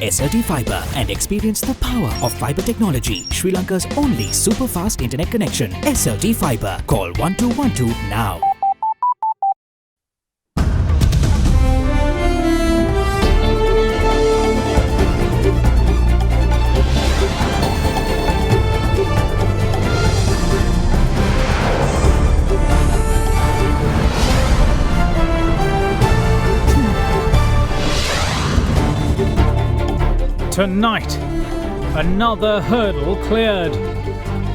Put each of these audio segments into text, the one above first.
SLT Fibre and experience the power of fibre technology. Sri Lanka's only super fast internet connection. SLT Fibre. Call 1212 now. Tonight, another hurdle cleared.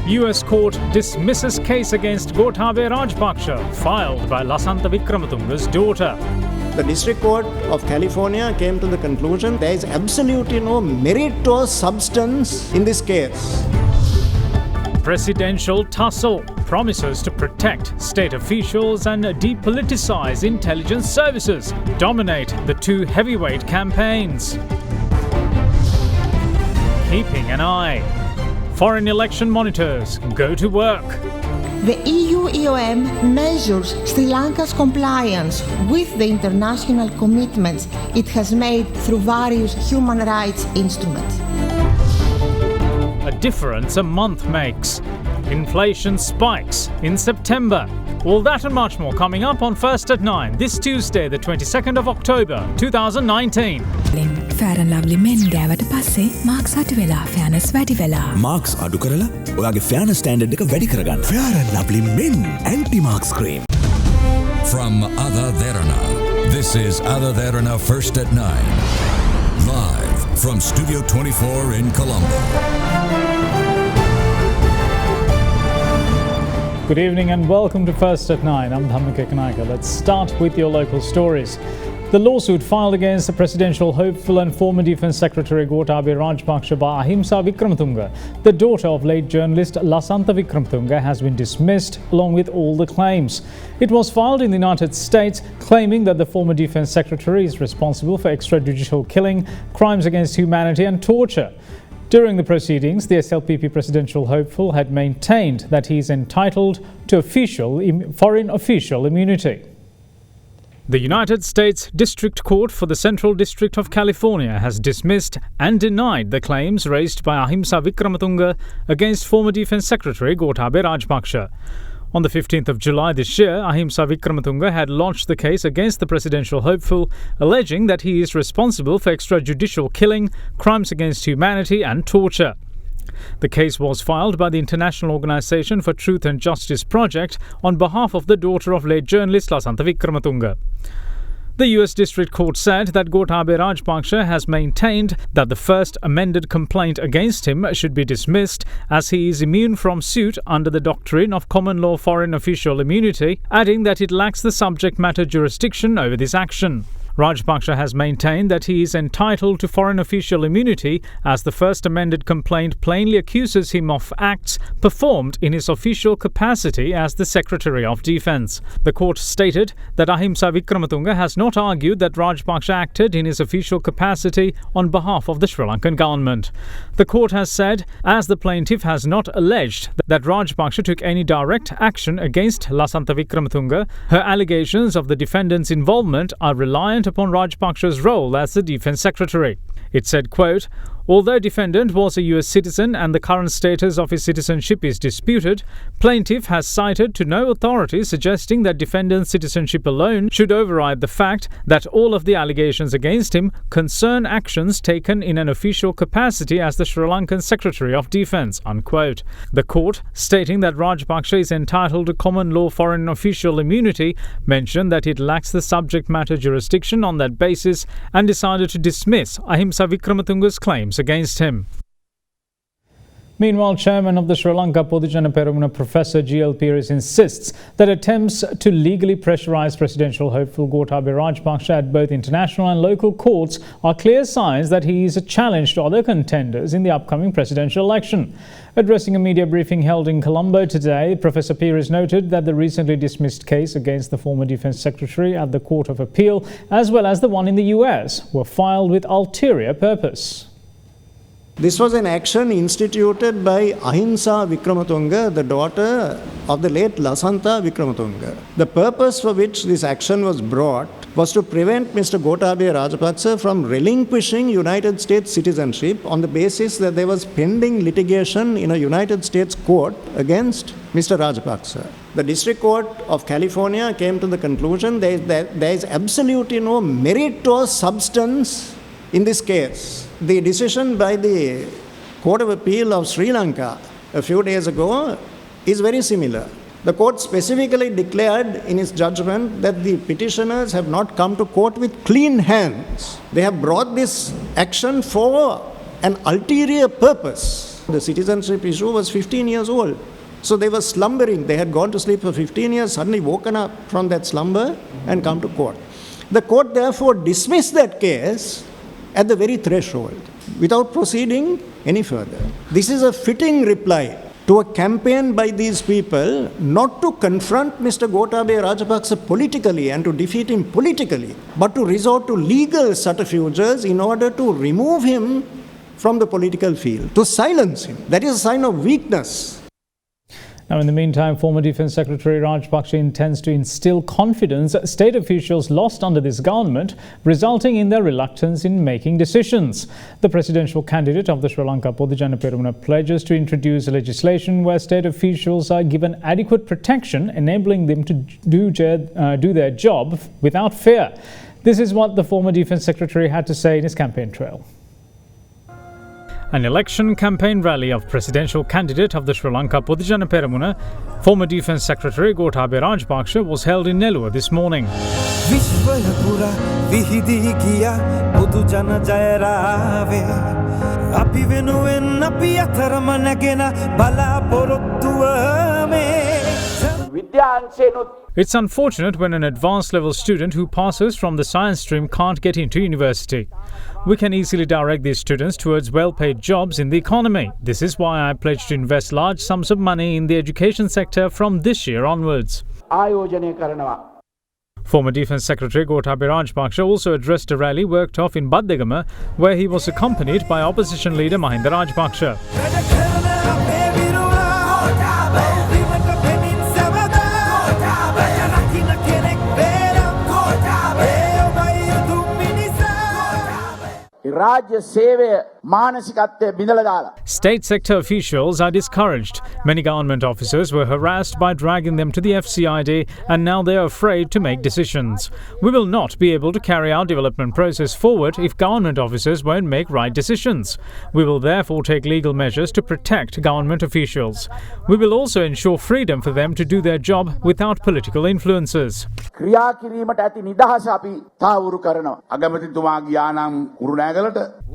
US court dismisses case against Gotabaya Rajpaksha, filed by Lasantha Wickrematunge's daughter. The District Court of California came to the conclusion there is absolutely no merit or substance in this case. Presidential tussle promises to protect state officials and depoliticize intelligence services dominate the two heavyweight campaigns. Keeping an eye. Foreign election monitors go to work. The EU-EOM measures Sri Lanka's compliance with the international commitments it has made through various human rights instruments. A difference a month makes. Inflation spikes in September. All that and much more coming up on First at 9 this Tuesday, the 22nd of October, 2019. Fair and Lovely men ගෑවට පස්සේ Marx අඩු වෙලා ෆෑනස් වැඩි වෙලා. Marx අඩු කරලා ඔයාගේ ෆෑනස් standard එක වැඩි කරගන්න. Fair and Lovely men anti-marks cream. From AdaDerana, this is AdaDerana First at 9. Live from Studio 24 in Colombo. Good evening and welcome to First at 9. I'm Dhammika Kanaka. Let's start with your local stories. The lawsuit filed against the presidential hopeful and former Defence Secretary Gotabaya Rajpaksha by Ahimsa Wickrematunge, the daughter of late journalist Lasantha Wickrematunge, has been dismissed along with all the claims. It was filed in the United States, claiming that the former Defence Secretary is responsible for extrajudicial killing, crimes against humanity and torture. During the proceedings, the SLPP presidential hopeful had maintained that he is entitled to foreign official immunity. The United States District Court for the Central District of California has dismissed and denied the claims raised by Ahimsa Wickrematunge against former Defence Secretary Gotabaya Rajpaksha. On the 15th of July this year, Ahimsa Wickrematunge had launched the case against the presidential hopeful, alleging that he is responsible for extrajudicial killing, crimes against humanity and torture. The case was filed by the International Organization for Truth and Justice Project on behalf of the daughter of late journalist Lasantha Wickrematunge. The US District Court said that Gotabaya Rajpaksha has maintained that the first amended complaint against him should be dismissed as he is immune from suit under the doctrine of common law foreign official immunity, adding that it lacks the subject matter jurisdiction over this action. Rajpaksha has maintained that he is entitled to foreign official immunity as the first amended complaint plainly accuses him of acts performed in his official capacity as the Secretary of Defence. The court stated that Ahimsa Wickrematunge has not argued that Rajpaksha acted in his official capacity on behalf of the Sri Lankan government. The court has said, as the plaintiff has not alleged that Rajpaksha took any direct action against Lasantha Wickrematunge, her allegations of the defendant's involvement are reliant upon Rajpaksha's role as the Defence Secretary. It said, quote, although defendant was a US citizen and the current status of his citizenship is disputed, plaintiff has cited to no authority suggesting that defendant's citizenship alone should override the fact that all of the allegations against him concern actions taken in an official capacity as the Sri Lankan Secretary of Defence, unquote. The court, stating that Rajpaksha is entitled to common law foreign official immunity, mentioned that it lacks the subject matter jurisdiction on that basis and decided to dismiss Ahimsa Wickrematunge's claims against him. Meanwhile, Chairman of the Sri Lanka Podujana Peramuna Professor G.L. Pires insists that attempts to legally pressurize presidential hopeful Gotabaya Rajpaksha at both international and local courts are clear signs that he is a challenge to other contenders in the upcoming presidential election. Addressing a media briefing held in Colombo today, Professor Pires noted that the recently dismissed case against the former Defence Secretary at the Court of Appeal, as well as the one in the US, were filed with ulterior purpose. This was an action instituted by Ahimsa Vikramatunga, the daughter of the late Lasantha Vikramatunga. The purpose for which this action was brought was to prevent Mr. Gotabaya Rajapaksa from relinquishing United States citizenship on the basis that there was pending litigation in a United States court against Mr. Rajapaksa. The District Court of California came to the conclusion that there is absolutely no merit or substance in this case. The decision by the Court of Appeal of Sri Lanka a few days ago is very similar. The court specifically declared in its judgment that the petitioners have not come to court with clean hands. They have brought this action for an ulterior purpose. The citizenship issue was 15 years old. So they were slumbering. They had gone to sleep for 15 years, suddenly woken up from that slumber and come to court. The court therefore dismissed that case at the very threshold without proceeding any further. This is a fitting reply to a campaign by these people not to confront Mr. Gotabaya Rajapaksa politically and to defeat him politically, but to resort to legal subterfuges in order to remove him from the political field, to silence him. That is a sign of weakness. Now, in the meantime, former Defence Secretary Rajapaksa intends to instill confidence state officials lost under this government, resulting in their reluctance in making decisions. The presidential candidate of the Sri Lanka Podujana Peramuna pledges to introduce legislation where state officials are given adequate protection, enabling them to do their job without fear. This is what the former Defence Secretary had to say in his campaign trail. An election campaign rally of presidential candidate of the Sri Lanka Podujana Peramuna, former Defence Secretary Gotabaya Rajapaksa, was held in Nelluwa this morning. It's unfortunate when an advanced level student who passes from the science stream can't get into university. We can easily direct these students towards well-paid jobs in the economy. This is why I pledge to invest large sums of money in the education sector from this year onwards. Former Defence Secretary Gotabaya Rajapaksa also addressed a rally worked off in Baddegama, where he was accompanied by opposition leader Mahinda Rajapaksa. State sector officials are discouraged. Many government officers were harassed by dragging them to the FCID, and now they are afraid to make decisions. We will not be able to carry our development process forward if government officers won't make right decisions. We will therefore take legal measures to protect government officials. We will also ensure freedom for them to do their job without political influences.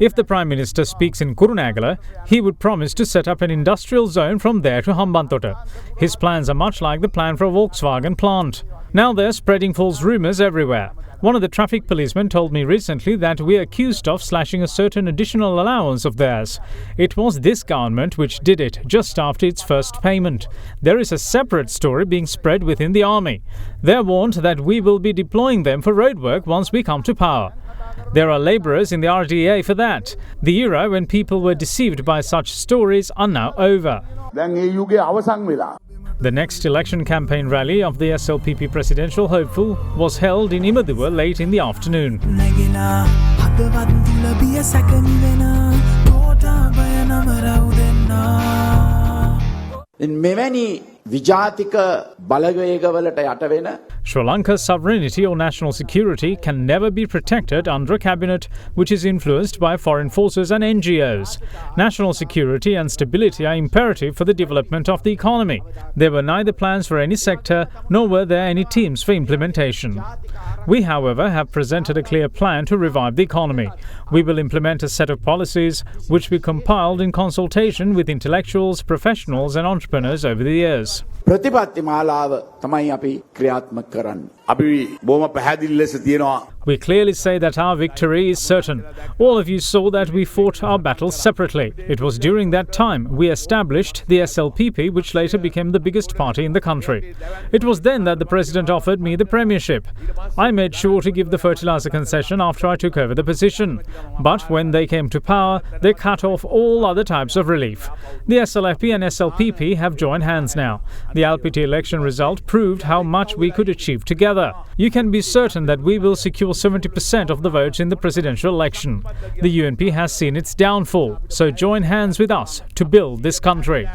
If the Prime Minister speaks in Kurunegala, he would promise to set up an industrial zone from there to Hambantota. His plans are much like the plan for a Volkswagen plant. Now they're spreading false rumours everywhere. One of the traffic policemen told me recently that we're accused of slashing a certain additional allowance of theirs. It was this government which did it just after its first payment. There is a separate story being spread within the army. They're warned that we will be deploying them for roadwork once we come to power. There are labourers in the RDA for that. The era when people were deceived by such stories are now over. The next election campaign rally of the SLPP presidential hopeful was held in Imaduwa late in the afternoon. Sri Lanka's sovereignty or national security can never be protected under a cabinet which is influenced by foreign forces and NGOs. National security and stability are imperative for the development of the economy. There were neither plans for any sector nor were there any teams for implementation. We, however, have presented a clear plan to revive the economy. We will implement a set of policies which we compiled in consultation with intellectuals, professionals and entrepreneurs over the years. We clearly say that our victory is certain. All of you saw that we fought our battles separately. It was during that time we established the SLPP, which later became the biggest party in the country. It was then that the President offered me the premiership. I made sure to give the fertilizer concession after I took over the position. But when they came to power, they cut off all other types of relief. The SLFP and SLPP have joined hands now. The LPT election result proved how much we could achieve together. You can be certain that we will secure 70% of the votes in the presidential election. The UNP has seen its downfall, so join hands with us to build this country.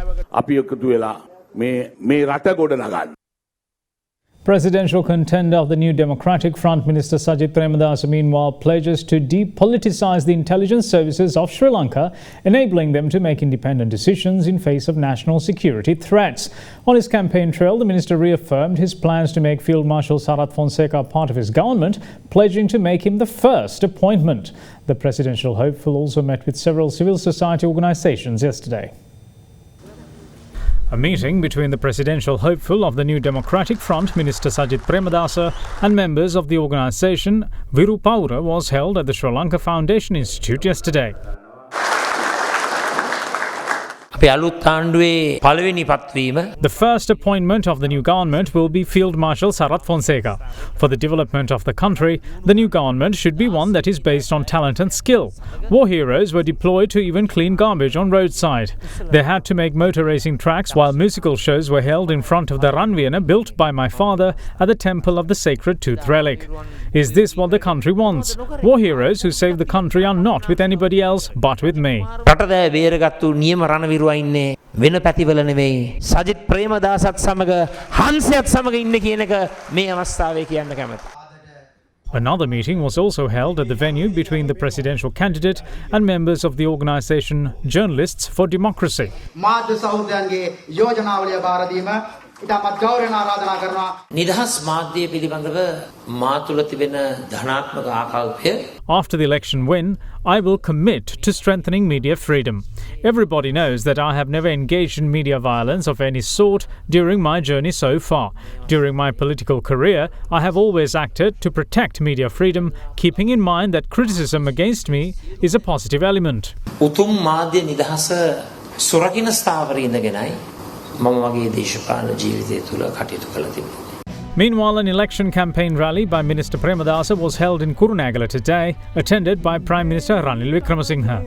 Presidential contender of the New Democratic Front, Minister Sajith Premadasa, meanwhile pledges to depoliticize the intelligence services of Sri Lanka, enabling them to make independent decisions in face of national security threats. On his campaign trail, the minister reaffirmed his plans to make Field Marshal Sarath Fonseca part of his government, pledging to make him the first appointment. The presidential hopeful also met with several civil society organizations yesterday. A meeting between the presidential hopeful of the New Democratic Front, Minister Sajith Premadasa, and members of the organisation Viru Paura was held at the Sri Lanka Foundation Institute yesterday. The first appointment of the new government will be Field Marshal Sarath Fonseca. For the development of the country, the new government should be one that is based on talent and skill. War heroes were deployed to even clean garbage on roadside. They had to make motor racing tracks while musical shows were held in front of the Ranviana built by my father at the Temple of the Sacred Tooth Relic. Is this what the country wants? War heroes who save the country are not with anybody else but with me. වෙන පැතිවල නෙවෙයි සජිත් ප්‍රේමදාසත් සමග හංසයත් සමග ඉන්න කියන එක මේ අවස්ථාවේ කියන්න කැමතියි. Another meeting was also held at the venue between the presidential candidate and members of the organisation Journalists for Democracy. නිදහස් මාධ්‍ය පිළිබඳව මා තුළ තිබෙන ධනාත්මක ආකල්පය After the election win, I will commit to strengthening media freedom. Everybody knows that I have never engaged in media violence of any sort during my journey so far. During my political career, I have always acted to protect media freedom, keeping in mind that criticism against me is a positive element. උතුම් මාධ්‍ය නිදහස සුරකින්න ස්ථාවරයේ ඉඳගෙනයි මම මගේ දේශපාලන ජීවිතය තුළ කටයුතු කළ තිබුණා. Meanwhile, an election campaign rally by Minister Premadasa was held in Kurunegala today, attended by Prime Minister Ranil Wickremesinghe.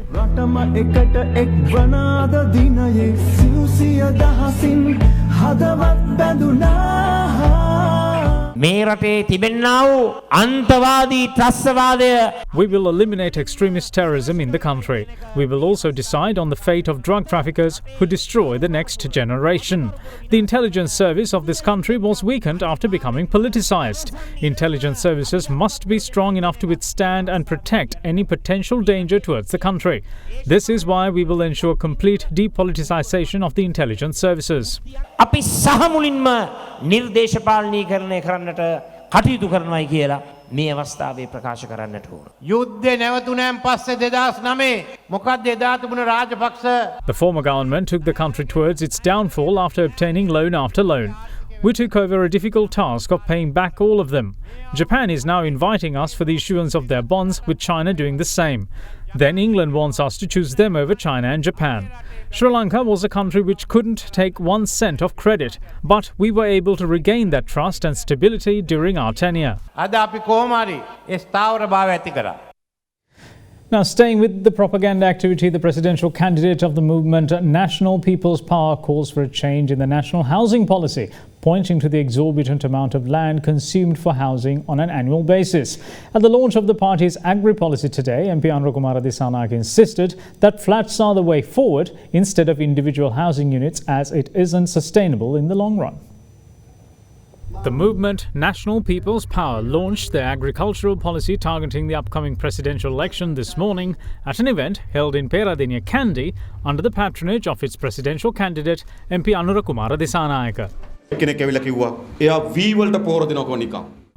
මේ රටේ තිබෙන්නා වූ අන්තවාදී ත්‍රස්තවාදය We will eliminate extremist terrorism in the country. We will also decide on the fate of drug traffickers who destroy the next generation. The intelligence service of this country was weakened after becoming politicized. Intelligence services must be strong enough to withstand and protect any potential danger towards the country. This is why we will ensure complete depoliticization of the intelligence services. අපි සහමුලින්ම නිර්දේශපාලනීකරණය කරන්නට කටයුතු කරනවායි කියලා මේ අවස්ථාවේ ප්‍රකාශ කරන්නට ඕන. යුද්ධය නැවතුණාන් පස්සේ 2009 මොකක්ද එදා තිබුණ Rajapaksa The former government took the country towards its downfall after obtaining loan after loan. We took over a difficult task of paying back all of them. Japan is now inviting us for the issuance of their bonds, with China doing the same. Then England wants us to choose them over China and Japan. Sri Lanka was a country which couldn't take 1 cent of credit, but we were able to regain that trust and stability during our tenure. අද අපි කොහොම හරි ඒ ස්ථාවර භාවය ඇති කරා. Now, staying with the propaganda activity, the presidential candidate of the movement National People's Power calls for a change in the national housing policy, pointing to the exorbitant amount of land consumed for housing on an annual basis. At the launch of the party's agri-policy today, MP Anurukumara Dissanayake insisted that flats are the way forward instead of individual housing units, as it isn't sustainable in the long run. The movement National People's Power launched their agricultural policy targeting the upcoming presidential election this morning at an event held in Peradeniya, Kandy, under the patronage of its presidential candidate MP Anurukumara Dissanayake.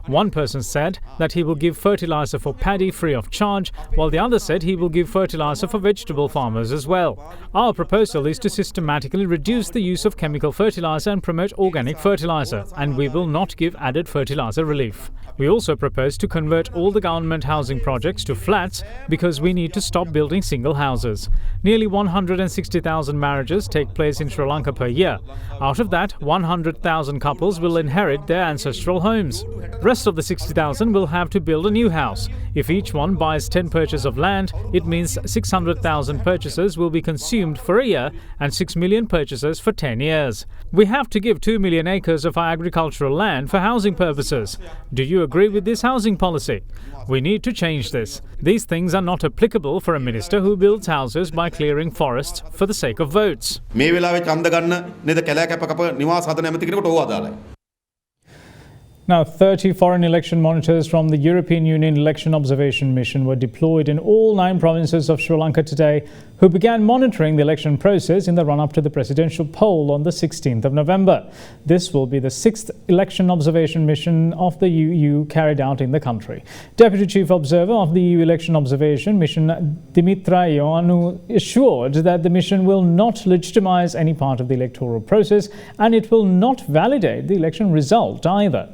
One person said that he will give fertilizer for paddy free of charge, while the other said he will give fertilizer for vegetable farmers as well. Our proposal is to systematically reduce the use of chemical fertilizer and promote organic fertilizer, and we will not give added fertilizer relief. We also propose to convert all the government housing projects to flats because we need to stop building single houses. Nearly 160,000 marriages take place in Sri Lanka per year. Out of that, 100,000 couples will inherit their ancestral homes. Rest of the 60,000 will have to build a new house. If each one buys 10 purchases of land, it means 600,000 purchases will be consumed for a year and 6 million purchases for 10 years. We have to give 2 million acres of our agricultural land for housing purposes. Do you agree with this housing policy? We need to change this. These things are not applicable for a minister who builds houses by clearing forests for the sake of votes. මේ වෙලාවේ ඡන්ද ගන්න නේද කැලෑ කැප නිවාස හදන ඇමති කෙනෙකුට ඕවා දාලා. Now, 30 foreign election monitors from the European Union Election Observation Mission were deployed in all 9 provinces of Sri Lanka today, who began monitoring the election process in the run-up to the presidential poll on the 16th of November. This will be the 6th election observation mission of the EU carried out in the country. Deputy Chief Observer of the EU Election Observation Mission, Dimitra Ioannou, assured that the mission will not legitimize any part of the electoral process and it will not validate the election result either.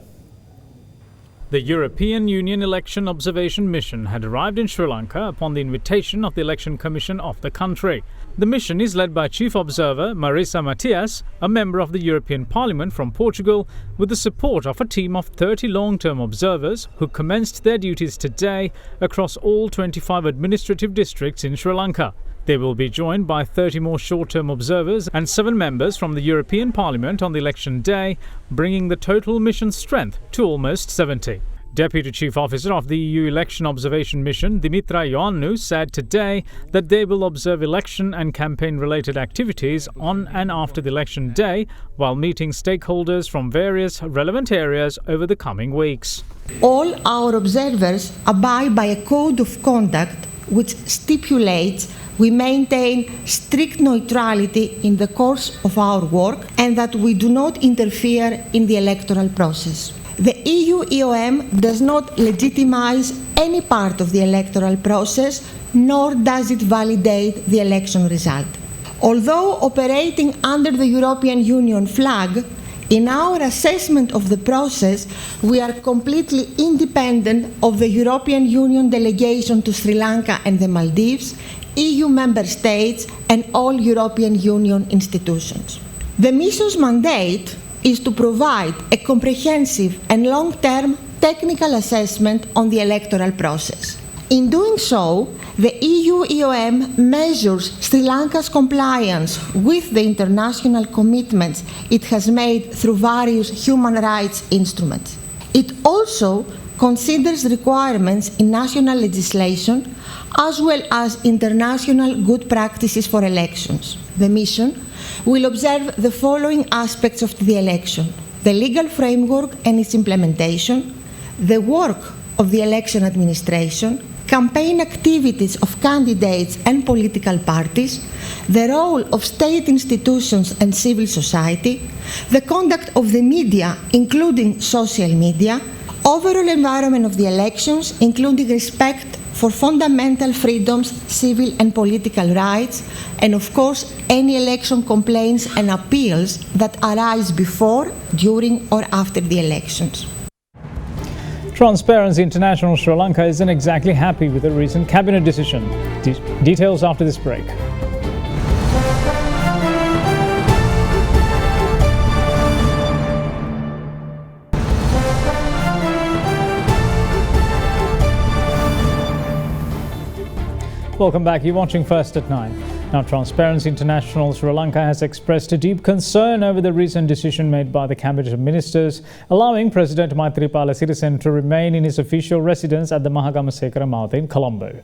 The European Union Election Observation Mission had arrived in Sri Lanka upon the invitation of the Election Commission of the country. The mission is led by Chief Observer Marisa Matias, a member of the European Parliament from Portugal, with the support of a team of 30 long-term observers who commenced their duties today across all 25 administrative districts in Sri Lanka. They will be joined by 30 more short-term observers and 7 members from the European Parliament on the election day, bringing the total mission strength to almost 70. Deputy Chief Officer of the EU Election Observation Mission, Dimitra Ioannou, said today that they will observe election and campaign-related activities on and after the election day while meeting stakeholders from various relevant areas over the coming weeks. All our observers abide by a code of conduct which stipulates we maintain strict neutrality in the course of our work and that we do not interfere in the electoral process. The EU EOM does not legitimize any part of the electoral process, nor does it validate the election result. Although operating under the European Union flag, in our assessment of the process, we are completely independent of the European Union delegation to Sri Lanka and the Maldives, EU member states, and all European Union institutions. The mission's mandate is to provide a comprehensive and long-term technical assessment on the electoral process. In doing so, the EU EOM measures Sri Lanka's compliance with the international commitments it has made through various human rights instruments. It also considers requirements in national legislation as well as international good practices for elections. The mission will observe the following aspects of the election: the legal framework and its implementation, the work of the election administration, campaign activities of candidates and political parties, the role of state institutions and civil society, the conduct of the media, including social media, overall environment of the elections, including respect for fundamental freedoms, civil and political rights, and of course, any election complaints and appeals that arise before, during, or after the elections. Transparency International Sri Lanka isn't exactly happy with the recent cabinet decision. Details after this break. Welcome back. You're watching First at 9. Now, Transparency International Sri Lanka has expressed a deep concern over the recent decision made by the Cabinet of Ministers allowing President Maithripala Sirisena to remain in his official residence at the Mahagamasekara Mouth in Colombo.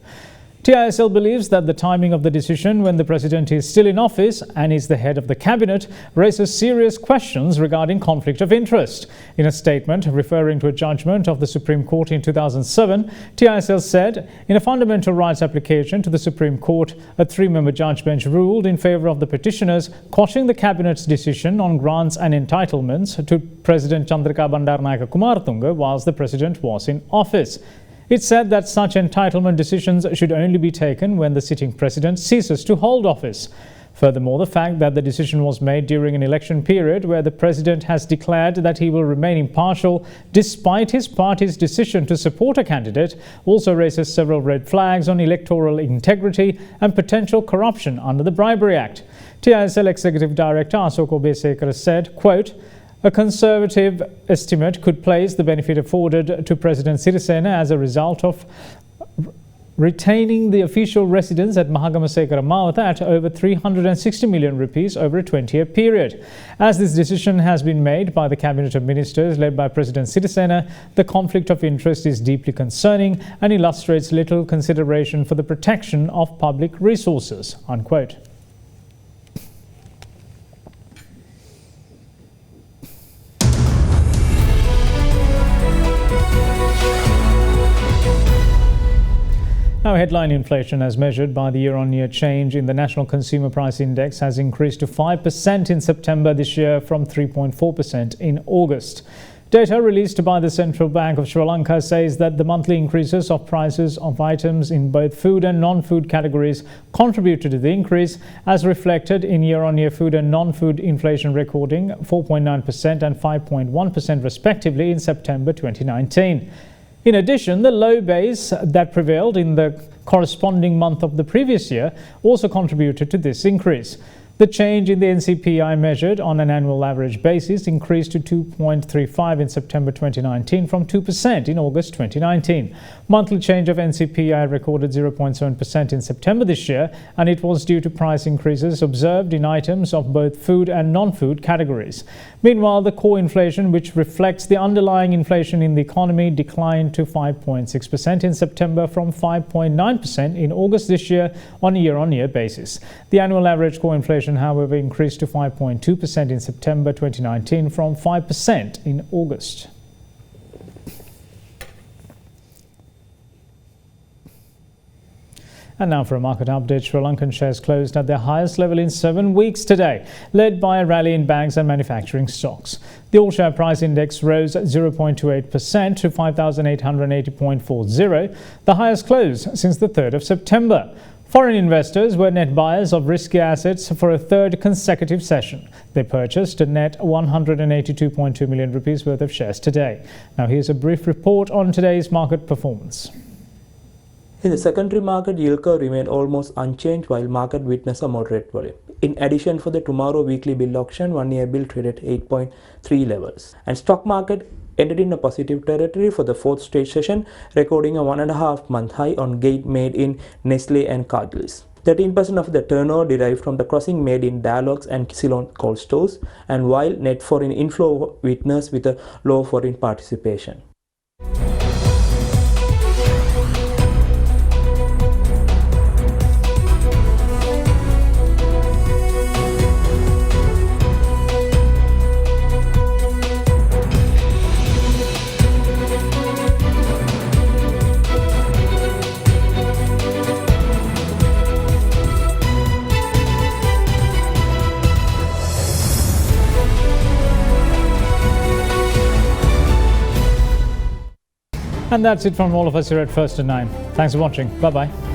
TISL believes that the timing of the decision, when the President is still in office and is the head of the Cabinet, raises serious questions regarding conflict of interest. In a statement referring to a judgment of the Supreme Court in 2007, TISL said, in a fundamental rights application to the Supreme Court, a 3-member judge bench ruled in favour of the petitioners, quashing the Cabinet's decision on grants and entitlements to President Chandrika Bandaranaike Kumaratunga whilst the President was in office. It said that such entitlement decisions should only be taken when the sitting President ceases to hold office. Furthermore, the fact that the decision was made during an election period where the president has declared that he will remain impartial despite his party's decision to support a candidate also raises several red flags on electoral integrity and potential corruption under the Bribery Act. TISL Executive Director Asok Obesekara said, quote, "A conservative estimate could place the benefit afforded to President Sirisena as a result of retaining the official residence at Mahagamasekara Mawatha at over 360 million rupees over a 20-year period. As this decision has been made by the Cabinet of Ministers led by President Sirisena, the conflict of interest is deeply concerning and illustrates little consideration for the protection of public resources." Unquote. Now, headline inflation as measured by the year-on-year change in the National Consumer Price Index has increased to 5% in September this year from 3.4% in August. Data released by the Central Bank of Sri Lanka says that the monthly increases of prices of items in both food and non-food categories contributed to the increase, as reflected in year-on-year food and non-food inflation recording 4.9% and 5.1% respectively in September 2019. In addition, the low base that prevailed in the corresponding month of the previous year also contributed to this increase. The change in the NCPI measured on an annual average basis increased to 2.35 in September 2019 from 2% in August 2019. Monthly change of NCPI recorded 0.7% in September this year, and it was due to price increases observed in items of both food and non-food categories. Meanwhile, the core inflation, which reflects the underlying inflation in the economy, declined to 5.6% in September from 5.9% in August this year on a year-on-year basis. The annual average core inflation, however, increased to 5.2% in September 2019 from 5% in August. And now for a market update. Sri Lankan shares closed at their highest level in 7 weeks today, led by a rally in banks and manufacturing stocks. The all-share price index rose 0.28% to 5,880.40, the highest close since the 3rd of September. Foreign investors were net buyers of risky assets for a third consecutive session. They purchased a net 182.2 million rupees worth of shares today. Now here's a brief report on today's market performance. In the secondary market, yield curve remained almost unchanged while market witnessed a moderate volume. In addition, for the tomorrow weekly bill auction, 1-year bill traded 8.3 levels. And stock market ended in a positive territory for the fourth straight session, recording a 1.5-month high on gain made in Nestle and Cargill. 13% of the turnover derived from the crossing made in Dialogues and Ceylon cold stores, and while net foreign inflow witnessed with a low foreign participation. And that's it from all of us here at First at 9. Thanks for watching. Bye-bye.